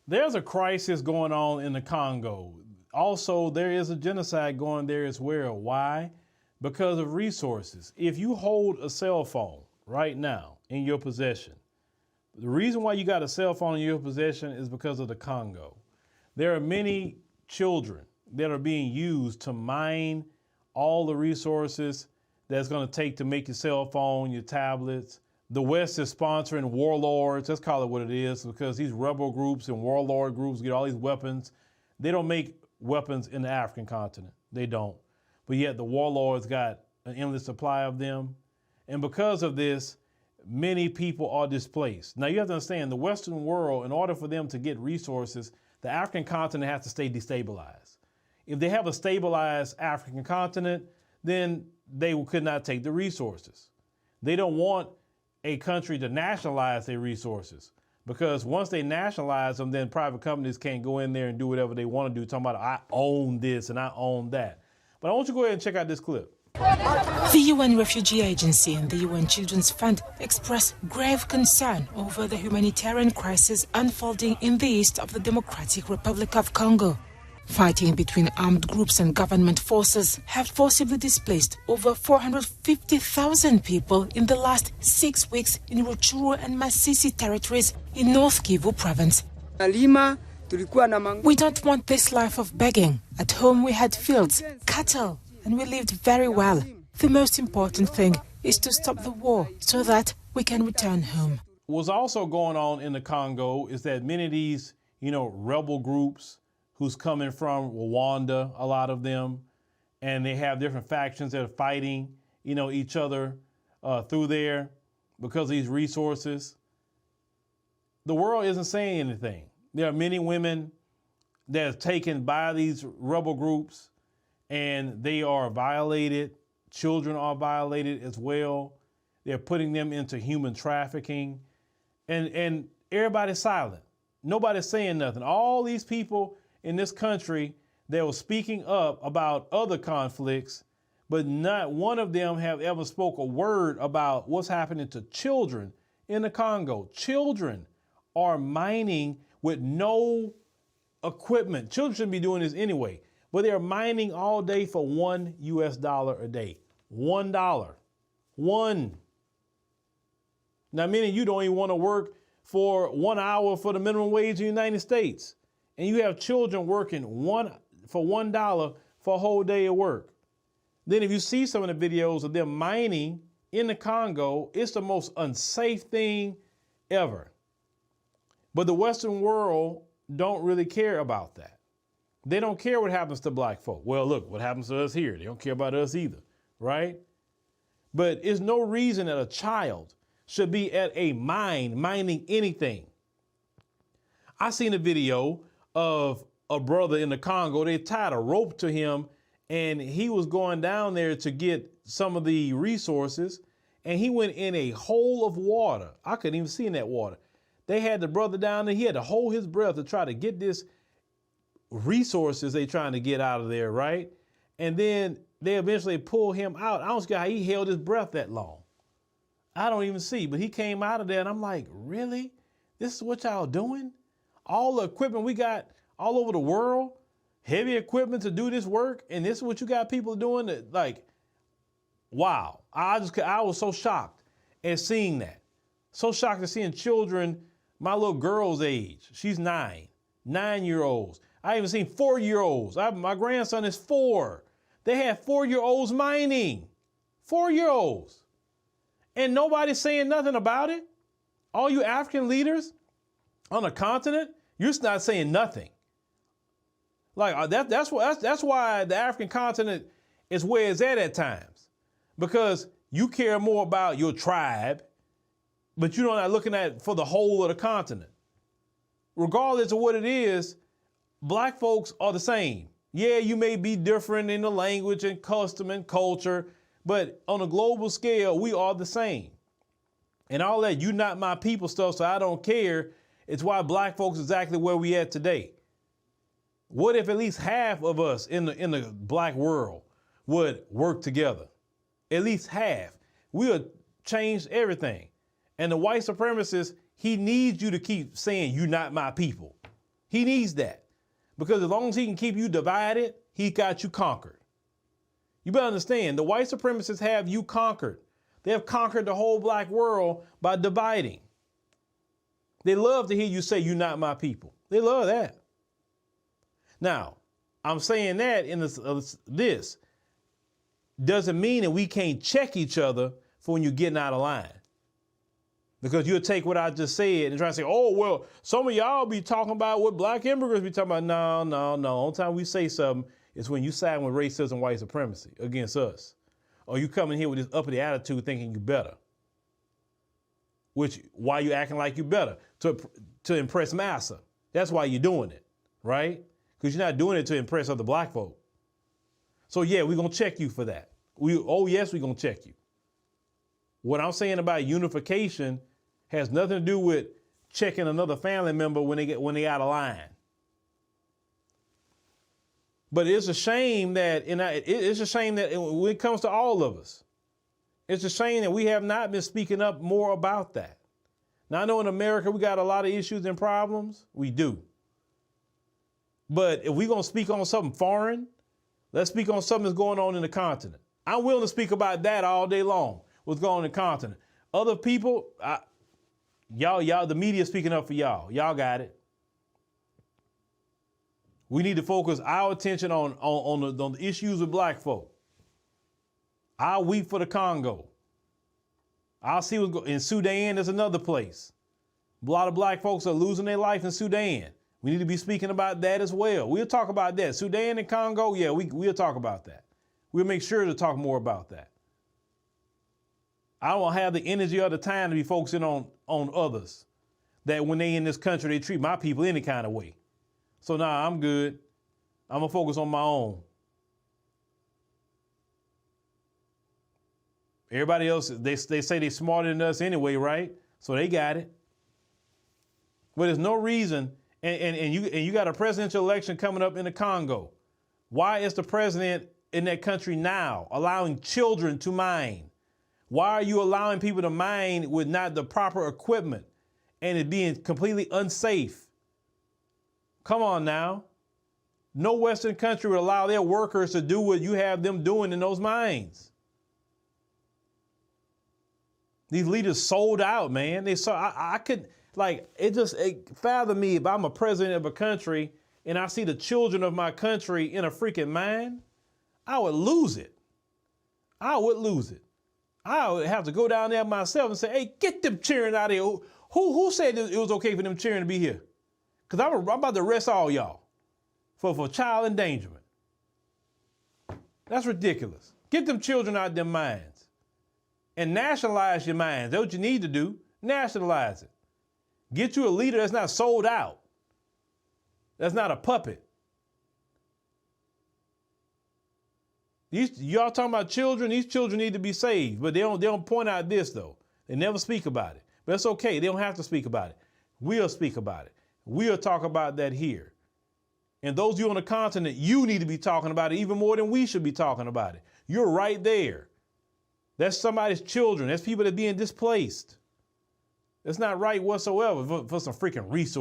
There's a crisis going on in the Congo. Also, there is a genocide going there as well. Why? Because of resources. If you hold a cell phone right now in your possession, the reason why you got a cell phone in your possession is because of the Congo. There are many children that are being used to mine all the resources that's going to take to make your cell phone, your tablets. The West is sponsoring warlords. Let's call it what it is, because these rebel groups and warlord groups get all these weapons. They don't make weapons in the African continent. They don't. But yet the warlords got an endless supply of them. And because of this, many people are displaced. Now you have to understand, the Western world, in order for them to get resources, the African continent has to stay destabilized. If they have a stabilized African continent, then they could not take the resources. They don't want a country to nationalize their resources, because once they nationalize them, then private companies can't go in there and do whatever they want to do, talking about I own this and I own that. But I want you to go ahead and check out this clip. The UN Refugee Agency and the UN Children's Fund express grave concern over the humanitarian crisis unfolding in the east of the Democratic Republic of Congo. Fighting between armed groups and government forces have forcibly displaced over 450,000 people in the last 6 weeks in Rutshuru and Masisi territories in North Kivu province. We don't want this life of begging. At home we had fields, cattle, and we lived very well. The most important thing is to stop the war so that we can return home. What's also going on in the Congo is that many of these, rebel groups who's coming from Rwanda, a lot of them, and they have different factions that are fighting, each other through there because of these resources. The world isn't saying anything. There are many women that are taken by these rebel groups and they are violated. Children are violated as well. They're putting them into human trafficking, and everybody's silent. Nobody's saying nothing. All these people in this country that were speaking up about other conflicts, but not one of them have ever spoke a word about what's happening to children in the Congo. Children are mining with no equipment. Children shouldn't be doing this anyway, but they're mining all day for $1 a day. $1. One. Now, many of you don't even want to work for 1 hour for the minimum wage in the United States. And you have children working for $1 for a whole day of work. Then if you see some of the videos of them mining in the Congo, it's the most unsafe thing ever. But the Western world don't really care about that. They don't care what happens to black folk. Well, look, what happens to us here? They don't care about us either, right? But it's no reason that a child should be at a mine mining anything. I seen a video of a brother in the Congo. They tied a rope to him and he was going down there to get some of the resources, and he went in a hole of water. I couldn't even see in that water. They had the brother down there. He had to hold his breath to try to get this resources they trying to get out of there, right? And then they eventually pull him out. I don't see how he held his breath that long. I don't even see, but he came out of there and I'm like, really? This is what y'all doing? All the equipment we got all over the world, heavy equipment to do this work, and this is what you got people doing? Like, wow. I was so shocked at seeing that. So shocked at seeing children, my little girl's age. She's 9-year-olds. I even seen 4-year-olds. My grandson is 4. They had 4-year-olds mining. 4-year-olds. And nobody's saying nothing about it. All you African leaders on the continent, you're not saying nothing. Like that's why the African continent is where it's at times, because you care more about your tribe, but you're not looking at for the whole of the continent. Regardless of what it is, black folks are the same. Yeah, you may be different in the language and custom and culture, but on a global scale, we are the same. And all that "you not my people" stuff, so I don't care, it's why black folks exactly where we at today. What if at least half of us in the black world would work together? At least half. We would change everything. And the white supremacist, he needs you to keep saying "you not my people." He needs that. Because as long as he can keep you divided, he got you conquered. You better understand, the white supremacists have you conquered. They have conquered the whole black world by dividing. They love to hear you say, "You're not my people." They love that. Now, I'm saying that in this doesn't mean that we can't check each other for when you're getting out of line. Because you'll take what I just said and try to say, "Oh, well, some of y'all be talking about what black immigrants be talking about." No. Only time we say something is when you side with racism, white supremacy against us. Or you come in here with this uppity attitude thinking you better. Why you acting like you better? To impress massa. That's why you're doing it, right? Because you're not doing it to impress other black folk. So yeah, we're going to check you for that. Yes, we're going to check you. What I'm saying about unification has nothing to do with checking another family member when they out of line. But it's a shame that when it comes to all of us, it's a shame that we have not been speaking up more about that. Now I know in America we got a lot of issues and problems. We do. But if we're gonna speak on something foreign, let's speak on something that's going on in the continent. I'm willing to speak about that all day long. What's going on in the continent? Other people, y'all, the media speaking up for y'all. Y'all got it. We need to focus our attention on the issues with black folk. I'll weep for the Congo. I'll see what's going in Sudan. There's another place. A lot of black folks are losing their life in Sudan. We need to be speaking about that as well. We'll talk about that. Sudan and Congo, yeah, we'll talk about that. We'll make sure to talk more about that. I don't have the energy or the time to be focusing on others that when they in this country, they treat my people any kind of way. So nah, I'm good. I'm gonna focus on my own. Everybody else, they say they're smarter than us anyway, right? So they got it. But there's no reason, and you got a presidential election coming up in the Congo. Why is the president in that country now allowing children to mine? Why are you allowing people to mine with not the proper equipment and it being completely unsafe? Come on now. No Western country would allow their workers to do what you have them doing in those mines. These leaders sold out, man. I could, it fathom me if I'm a president of a country and I see the children of my country in a freaking mine, I would lose it. I would lose it. I would have to go down there myself and say, "Hey, get them children out of here." Who said it was okay for them children to be here? Because I'm about to arrest all y'all for child endangerment. That's ridiculous. Get them children out of them mines and nationalize your mines. That's what you need to do. Nationalize it. Get you a leader that's not sold out. That's not a puppet. Y'all talking about children? These children need to be saved, but they don't point out this though. They never speak about it. But it's okay. They don't have to speak about it. We'll speak about it. We'll talk about that here. And those of you on the continent, you need to be talking about it even more than we should be talking about it. You're right there. That's somebody's children. That's people that are being displaced. It's not right whatsoever for some freaking resources.